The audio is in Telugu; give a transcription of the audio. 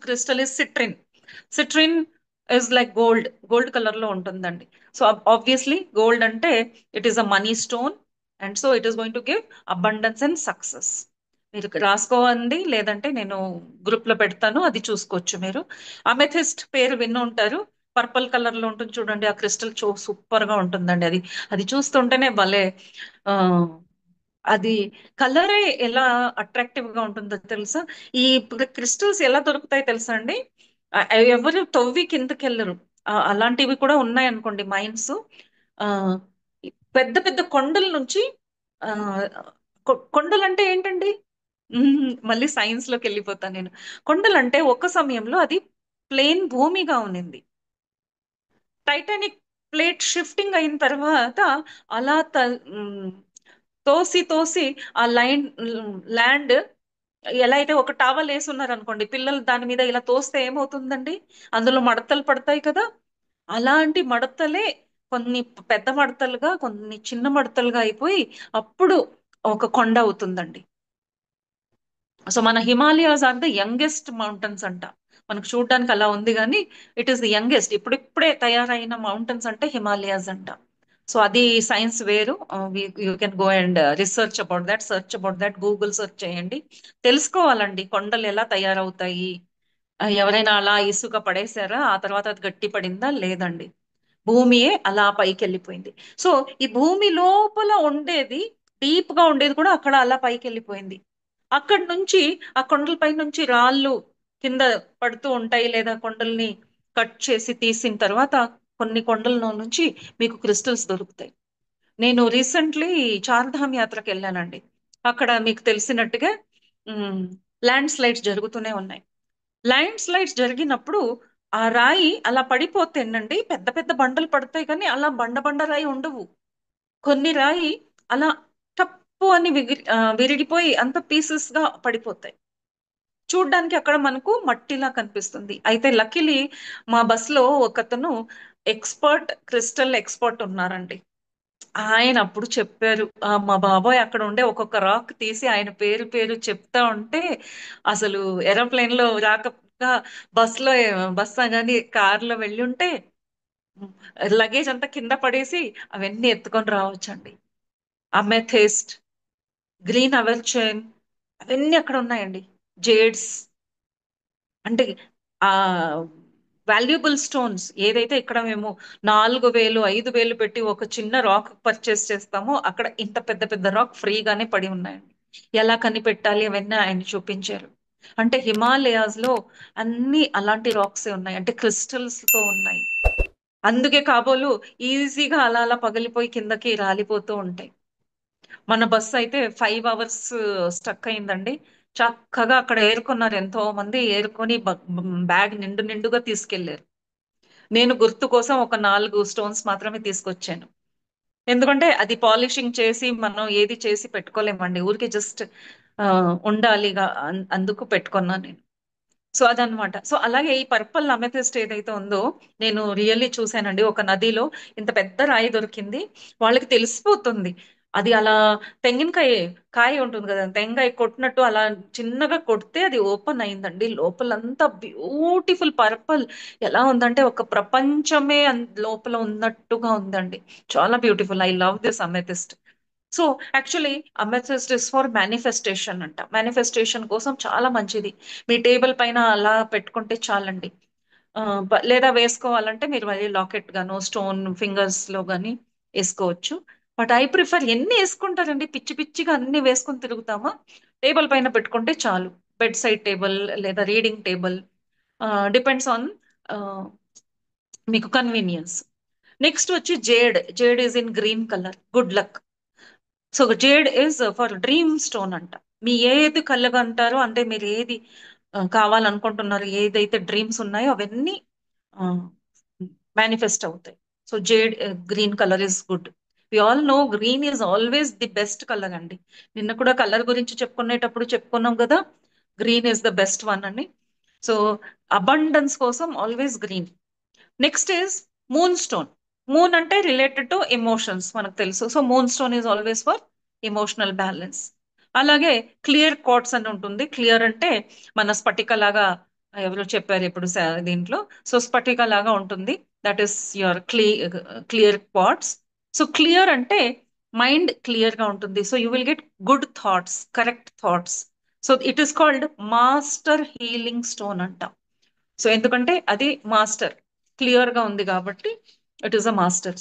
Crystal is సిట్రిన్. సిట్రిన్ is like gold colour లో ఉంటుందండి. సో ఆబ్వియస్లీ గోల్డ్ అంటే it is a money stone, and so it is going to give abundance and success. మీరు రాసుకోండి, లేదంటే నేను గ్రూప్ లో పెడతాను, అది చూసుకోవచ్చు మీరు. అమెథిస్ట్ పేరు విన్న ఉంటారు. పర్పుల్ కలర్ లో ఉంటుంది చూడండి, ఆ క్రిస్టల్ సూపర్ గా ఉంటుందండి. అది అది చూస్తుంటేనే భలే ఆ అది కలరే ఎలా అట్రాక్టివ్ గా ఉంటుందో తెలుసా. ఈ క్రిస్టల్స్ ఎలా దొరుకుతాయి తెలుసా అండి? ఎవరు తవ్వి కిందకి వెళ్ళరు. అలాంటివి కూడా ఉన్నాయి అనుకోండి మైన్స్. ఆ పెద్ద పెద్ద కొండల నుంచి. ఆ కొండలు అంటే ఏంటండి? మళ్ళీ సైన్స్ లోకి వెళ్ళిపోతాను నేను. కొండలు అంటే ఒక సమయంలో అది ప్లేన్ భూమిగా ఉన్నింది. టైటానిక్ ప్లేట్ షిఫ్టింగ్ అయిన తర్వాత అలా ఉమ్, తోసి తోసి ఆ ల్యాండ్ ఎలా అయితే ఒక టవల్ వేసి ఉన్నారు అనుకోండి, పిల్లలు దాని మీద ఇలా తోస్తే ఏమవుతుందండి? అందులో మడతలు పడతాయి కదా. అలాంటి మడతలే కొన్ని పెద్ద మడతలుగా, కొన్ని చిన్న మడతలుగా అయిపోయి అప్పుడు ఒక కొండ అవుతుందండి. సో మన Himalayas are the youngest mountains అంట. మనకు చూడడానికి అలా ఉంది కానీ ఇట్ ఈస్ ది యంగెస్ట్, ఇప్పుడిప్పుడే తయారైన మౌంటైన్స్ అంటే హిమాలయాస్ అంట. సో అది సైన్స్ వేరు. You can go and research about that, search about that, Google search చేయండి. తెలుసుకోవాలండి కొండలు ఎలా తయారవుతాయి. ఎవరైనా అలా ఇసుక పడేశారా, ఆ తర్వాత అది గట్టి పడిందా? లేదండి, భూమియే అలా పైకి వెళ్ళిపోయింది. సో ఈ భూమి లోపల ఉండేది, డీప్ గా ఉండేది కూడా అక్కడ అలా పైకి వెళ్ళిపోయింది. అక్కడి నుంచి ఆ కొండలపై నుంచి రాళ్ళు కింద పడుతూ ఉంటాయి, లేదా కొండల్ని కట్ చేసి తీసిన తర్వాత కొన్ని కొండల నుంచి మీకు క్రిస్టల్స్ దొరుకుతాయి. నేను రీసెంట్లీ చార్ధామ్ యాత్రకు వెళ్ళానండి. అక్కడ మీకు తెలిసినట్టుగా ల్యాండ్ స్లైడ్స్ జరుగుతూనే ఉన్నాయి. ల్యాండ్ స్లైడ్స్ జరిగినప్పుడు ఆ రాయి అలా పడిపోతేనండి పెద్ద పెద్ద బండలు పడతాయి, కానీ అలా బండ బండ రాయి ఉండవు. కొన్ని రాయి అలా టప్పు అని విరిగిపోయి అంత పీసెస్ గా పడిపోతాయి. చూడ్డానికి అక్కడ మనకు మట్టిలా కనిపిస్తుంది. అయితే లక్కీలీ మా బస్ లో ఒకతను ఎక్స్పర్ట్, క్రిస్టల్ ఎక్స్పర్ట్ ఉన్నారండి. ఆయన అప్పుడు చెప్పారు. మా బాబాయ్ అక్కడ ఉండే ఒక్కొక్క రాక్ తీసి ఆయన పేరు పేరు చెప్తా ఉంటే అసలు ఏరోప్లేన్ లో రాక బస్ లో బస్ కానీ కార్ లో వెళ్ళి ఉంటే లగేజ్ అంతా కింద పడేసి అవన్నీ ఎత్తుకొని రావచ్చండి. అమెథిస్ట్, గ్రీన్ అవెల్చైన్, అవన్నీ అక్కడ ఉన్నాయండి. జేడ్స్ అంటే ఆ వాల్యుబుల్ స్టోన్స్ ఏదైతే ఇక్కడ మేము 4,000 5,000 పెట్టి ఒక చిన్న రాక్ పర్చేస్ చేస్తామో, అక్కడ ఇంత పెద్ద పెద్ద రాక్ ఫ్రీగానే పడి ఉన్నాయండి. ఎలా కనిపెట్టాలి అవన్నీ ఆయన చూపించారు. అంటే హిమాలయాస్ లో అన్ని అలాంటి రాక్సే ఉన్నాయి, అంటే క్రిస్టల్స్ తో ఉన్నాయి. అందుకే కాబోలు ఈజీగా అలా అలా పగిలిపోయి కిందకి రాలిపోతూ ఉంటాయి. మన బస్సు అయితే 5 అవర్స్ స్టక్ అయిందండి. చక్కగా అక్కడ ఏరుకున్నారు, ఎంతో మంది ఏరుకొని బ్యాగ్ నిండు నిండుగా తీసుకెళ్లారు. నేను గుర్తు కోసం ఒక 4 స్టోన్స్ మాత్రమే తీసుకొచ్చాను. ఎందుకంటే అది పాలిషింగ్ చేసి మనం ఏది చేసి పెట్టుకోలేమండి, ఊరికి జస్ట్ ఉండాలిగా, అందుకు పెట్టుకున్నాను నేను. సో అదనమాట. సో అలాగే ఈ పర్పల్ అమెథిస్ట్ ఏదైతే ఉందో, నేను రియల్లీ చూశానండి. ఒక నదిలో ఇంత పెద్ద రాయి దొరికింది. వాళ్ళకి తెలిసిపోతుంది అది అలా. తెంగినకాయ కాయ ఉంటుంది కదా, తెంగాయ కొట్టినట్టు అలా చిన్నగా కొడితే అది ఓపెన్ అయిందండి. లోపలంతా బ్యూటిఫుల్ పర్పల్. ఎలా ఉందంటే ఒక ప్రపంచమే లోపల ఉన్నట్టుగా ఉందండి. చాలా beautiful. I love this amethyst. So actually amethyst is for manifestation అంట. మేనిఫెస్టేషన్ కోసం చాలా మంచిది. మీ టేబుల్ పైన అలా పెట్టుకుంటే చాలండి. లేదా వేసుకోవాలంటే మీరు మళ్ళీ లాకెట్ గాను స్టోన్ ఫింగర్స్ లో గాని వేసుకోవచ్చు. బట్ ఐ ప్రిఫర్, ఎన్ని వేసుకుంటారండి పిచ్చి పిచ్చిగా అన్ని వేసుకొని తిరుగుతామా? టేబుల్ పైన పెట్టుకుంటే చాలు. బెడ్ సైడ్ టేబుల్ లేదా రీడింగ్ టేబుల్, డిపెండ్స్ ఆన్ మీకు కన్వీనియన్స్. నెక్స్ట్ వచ్చి jade. Jade is in green colour, good luck. So jade is for dream stone అంట. మీ ఏది కలగంటారో, అంటే మీరు ఏది కావాలనుకుంటున్నారు, ఏదైతే డ్రీమ్స్ ఉన్నాయో అవన్నీ మేనిఫెస్ట్ అవుతాయి. So jade green colour is good. We all know green is always the best colour అండి. నిన్న కూడా కలర్ గురించి చెప్పుకునేటప్పుడు చెప్పుకున్నాం కదా, green is the best one అని. సో అబండెన్స్ కోసం always green. Next is moonstone. Moon అంటే రిలేటెడ్ టు ఎమోషన్స్ మనకు తెలుసు. So moonstone is always for emotional balance. అలాగే క్లియర్ క్వార్ట్స్ అని ఉంటుంది. క్లియర్ అంటే మన స్ఫటిక లాగా ఎవరో చెప్పారు ఇప్పుడు దీంట్లో. సో స్ఫటిక లాగా ఉంటుంది. That is your clear quartz. So clear అంటే మైండ్ క్లియర్ గా ఉంటుంది. So you will get good thoughts, correct thoughts. So it is called master healing stone అంట. సో ఎందుకంటే అది మాస్టర్ క్లియర్ గా ఉంది కాబట్టి ఇట్ ఈస్ అ మాస్టర్.